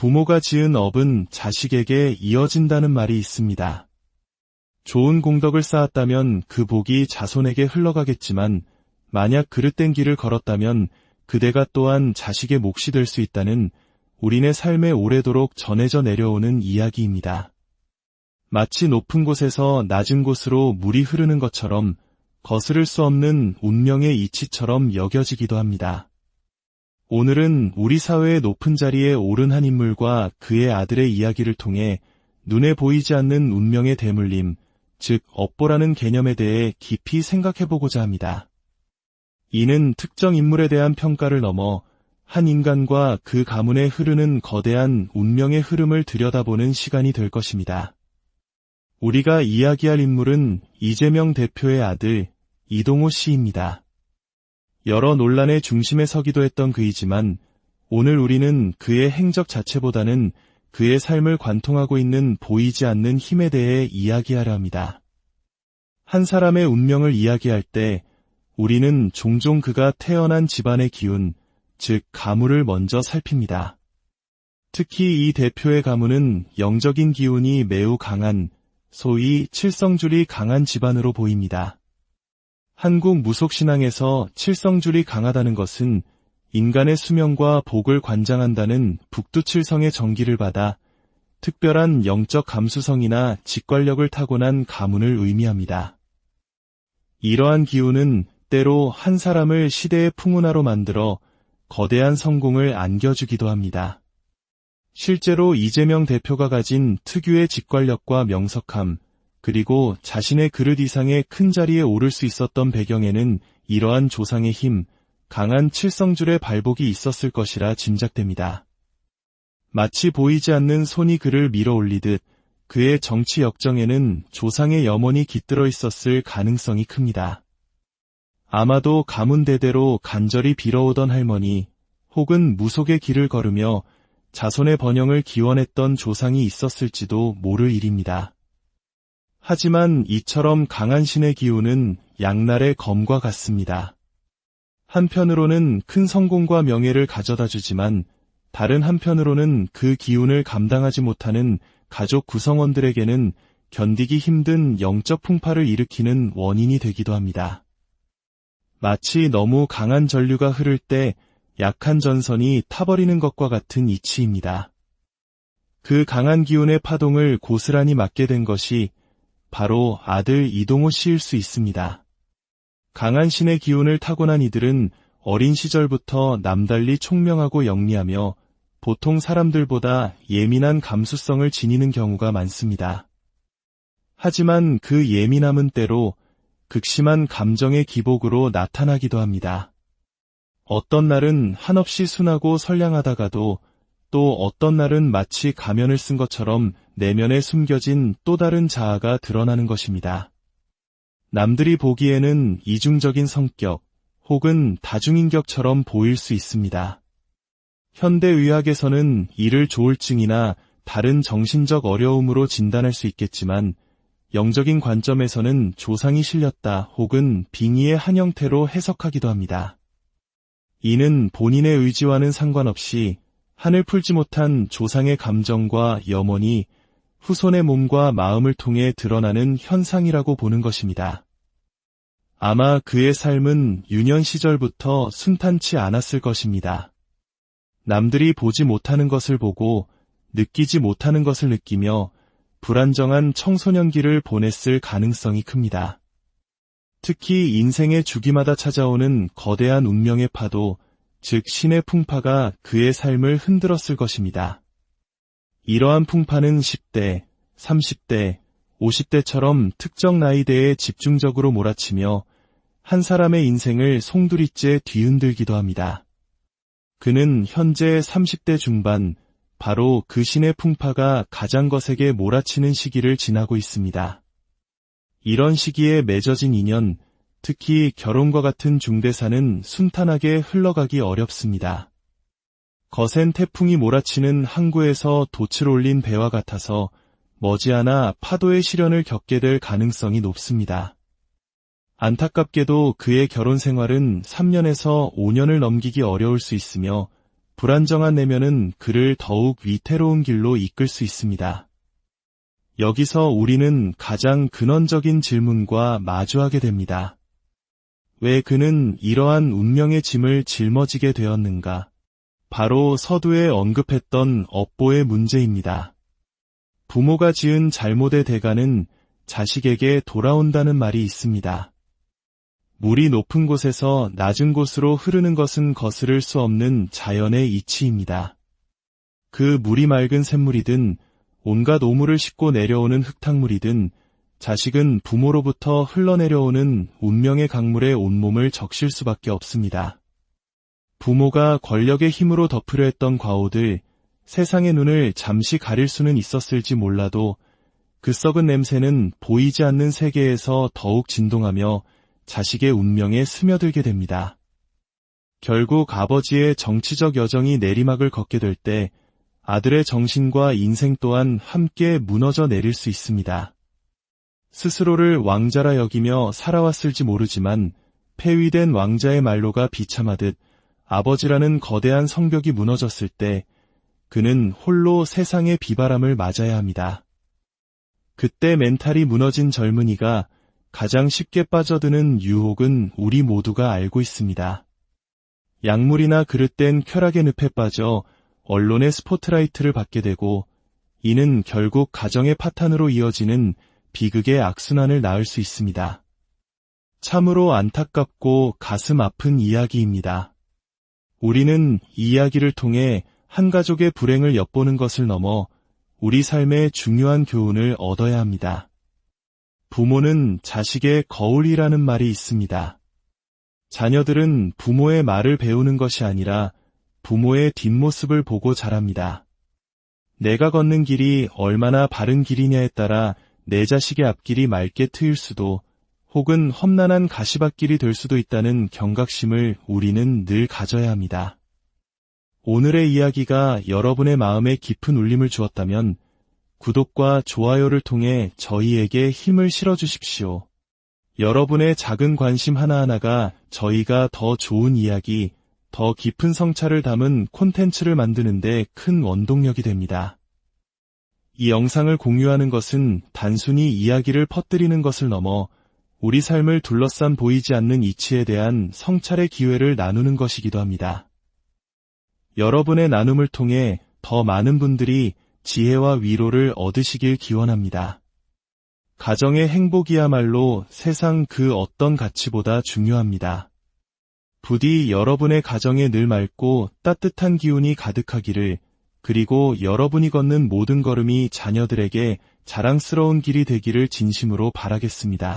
부모가 지은 업은 자식에게 이어진다는 말이 있습니다. 좋은 공덕을 쌓았다면 그 복이 자손에게 흘러가겠지만 만약 그릇된 길을 걸었다면 그대가 또한 자식의 몫이 될 수 있다는 우리네 삶에 오래도록 전해져 내려오는 이야기입니다. 마치 높은 곳에서 낮은 곳으로 물이 흐르는 것처럼 거스를 수 없는 운명의 이치처럼 여겨지기도 합니다. 오늘은 우리 사회의 높은 자리에 오른 한 인물과 그의 아들의 이야기를 통해 눈에 보이지 않는 운명의 대물림, 즉 업보라는 개념에 대해 깊이 생각해보고자 합니다. 이는 특정 인물에 대한 평가를 넘어 한 인간과 그 가문에 흐르는 거대한 운명의 흐름을 들여다보는 시간이 될 것입니다. 우리가 이야기할 인물은 이재명 대표의 아들 이동호 씨입니다. 여러 논란의 중심에 서기도 했던 그이지만 오늘 우리는 그의 행적 자체보다는 그의 삶을 관통하고 있는 보이지 않는 힘에 대해 이야기하려 합니다. 한 사람의 운명을 이야기할 때 우리는 종종 그가 태어난 집안의 기운, 즉 가문을 먼저 살핍니다. 특히 이 대표의 가문은 영적인 기운이 매우 강한, 소위 칠성줄이 강한 집안으로 보입니다. 한국 무속신앙에서 칠성줄이 강하다는 것은 인간의 수명과 복을 관장한다는 북두칠성의 정기를 받아 특별한 영적 감수성이나 직관력을 타고난 가문을 의미합니다. 이러한 기운은 때로 한 사람을 시대의 풍운하로 만들어 거대한 성공을 안겨주기도 합니다. 실제로 이재명 대표가 가진 특유의 직관력과 명석함, 그리고 자신의 그릇 이상의 큰 자리에 오를 수 있었던 배경에는 이러한 조상의 힘, 강한 칠성줄의 발복이 있었을 것이라 짐작됩니다. 마치 보이지 않는 손이 그를 밀어 올리듯 그의 정치 역정에는 조상의 염원이 깃들어 있었을 가능성이 큽니다. 아마도 가문 대대로 간절히 빌어오던 할머니 혹은 무속의 길을 걸으며 자손의 번영을 기원했던 조상이 있었을지도 모를 일입니다. 하지만 이처럼 강한 신의 기운은 양날의 검과 같습니다. 한편으로는 큰 성공과 명예를 가져다 주지만 다른 한편으로는 그 기운을 감당하지 못하는 가족 구성원들에게는 견디기 힘든 영적 풍파를 일으키는 원인이 되기도 합니다. 마치 너무 강한 전류가 흐를 때 약한 전선이 타버리는 것과 같은 이치입니다. 그 강한 기운의 파동을 고스란히 맞게 된 것이 바로 아들 이동호 씨일 수 있습니다. 강한 신의 기운을 타고난 이들은 어린 시절부터 남달리 총명하고 영리하며 보통 사람들보다 예민한 감수성을 지니는 경우가 많습니다. 하지만 그 예민함은 때로 극심한 감정의 기복으로 나타나기도 합니다. 어떤 날은 한없이 순하고 선량하다가도 또 어떤 날은 마치 가면을 쓴 것처럼 내면에 숨겨진 또 다른 자아가 드러나는 것입니다. 남들이 보기에는 이중적인 성격 혹은 다중인격처럼 보일 수 있습니다. 현대의학에서는 이를 조울증이나 다른 정신적 어려움으로 진단할 수 있겠지만 영적인 관점에서는 조상이 실렸다 혹은 빙의의 한 형태로 해석하기도 합니다. 이는 본인의 의지와는 상관없이 한을 풀지 못한 조상의 감정과 염원이 후손의 몸과 마음을 통해 드러나는 현상이라고 보는 것입니다. 아마 그의 삶은 유년 시절부터 순탄치 않았을 것입니다. 남들이 보지 못하는 것을 보고 느끼지 못하는 것을 느끼며 불안정한 청소년기를 보냈을 가능성이 큽니다. 특히 인생의 주기마다 찾아오는 거대한 운명의 파도, 즉 신의 풍파가 그의 삶을 흔들었을 것입니다. 이러한 풍파는 10대, 30대, 50대처럼 특정 나이대에 집중적으로 몰아치며 한 사람의 인생을 송두리째 뒤흔들기도 합니다. 그는 현재 30대 중반, 바로 그 신의 풍파가 가장 거세게 몰아치는 시기를 지나고 있습니다. 이런 시기에 맺어진 인연, 특히 결혼과 같은 중대사는 순탄하게 흘러가기 어렵습니다. 거센 태풍이 몰아치는 항구에서 돛을 올린 배와 같아서 머지않아 파도의 시련을 겪게 될 가능성이 높습니다. 안타깝게도 그의 결혼 생활은 3년에서 5년을 넘기기 어려울 수 있으며 불안정한 내면은 그를 더욱 위태로운 길로 이끌 수 있습니다. 여기서 우리는 가장 근원적인 질문과 마주하게 됩니다. 왜 그는 이러한 운명의 짐을 짊어지게 되었는가? 바로 서두에 언급했던 업보의 문제입니다. 부모가 지은 잘못의 대가는 자식에게 돌아온다는 말이 있습니다. 물이 높은 곳에서 낮은 곳으로 흐르는 것은 거스를 수 없는 자연의 이치입니다. 그 물이 맑은 샘물이든 온갖 오물을 싣고 내려오는 흙탕물이든 자식은 부모로부터 흘러내려오는 운명의 강물에 온몸을 적실 수밖에 없습니다. 부모가 권력의 힘으로 덮으려 했던 과오들, 세상의 눈을 잠시 가릴 수는 있었을지 몰라도 그 썩은 냄새는 보이지 않는 세계에서 더욱 진동하며 자식의 운명에 스며들게 됩니다. 결국 아버지의 정치적 여정이 내리막을 걷게 될 때 아들의 정신과 인생 또한 함께 무너져 내릴 수 있습니다. 스스로를 왕자라 여기며 살아왔을지 모르지만 폐위된 왕자의 말로가 비참하듯 아버지라는 거대한 성벽이 무너졌을 때 그는 홀로 세상의 비바람을 맞아야 합니다. 그때 멘탈이 무너진 젊은이가 가장 쉽게 빠져드는 유혹은 우리 모두가 알고 있습니다. 약물이나 그릇된 쾌락의 늪에 빠져 언론의 스포트라이트를 받게 되고 이는 결국 가정의 파탄으로 이어지는 비극의 악순환을 낳을 수 있습니다. 참으로 안타깝고 가슴 아픈 이야기입니다. 우리는 이 이야기를 통해 한 가족의 불행을 엿보는 것을 넘어 우리 삶의 중요한 교훈을 얻어야 합니다. 부모는 자식의 거울이라는 말이 있습니다. 자녀들은 부모의 말을 배우는 것이 아니라 부모의 뒷모습을 보고 자랍니다. 내가 걷는 길이 얼마나 바른 길이냐에 따라 내 자식의 앞길이 맑게 트일 수도 혹은 험난한 가시밭길이 될 수도 있다는 경각심을 우리는 늘 가져야 합니다. 오늘의 이야기가 여러분의 마음에 깊은 울림을 주었다면 구독과 좋아요를 통해 저희에게 힘을 실어주십시오. 여러분의 작은 관심 하나하나가 저희가 더 좋은 이야기, 더 깊은 성찰을 담은 콘텐츠를 만드는데 큰 원동력이 됩니다. 이 영상을 공유하는 것은 단순히 이야기를 퍼뜨리는 것을 넘어 우리 삶을 둘러싼 보이지 않는 이치에 대한 성찰의 기회를 나누는 것이기도 합니다. 여러분의 나눔을 통해 더 많은 분들이 지혜와 위로를 얻으시길 기원합니다. 가정의 행복이야말로 세상 그 어떤 가치보다 중요합니다. 부디 여러분의 가정에 늘 맑고 따뜻한 기운이 가득하기를, 그리고 여러분이 걷는 모든 걸음이 자녀들에게 자랑스러운 길이 되기를 진심으로 바라겠습니다.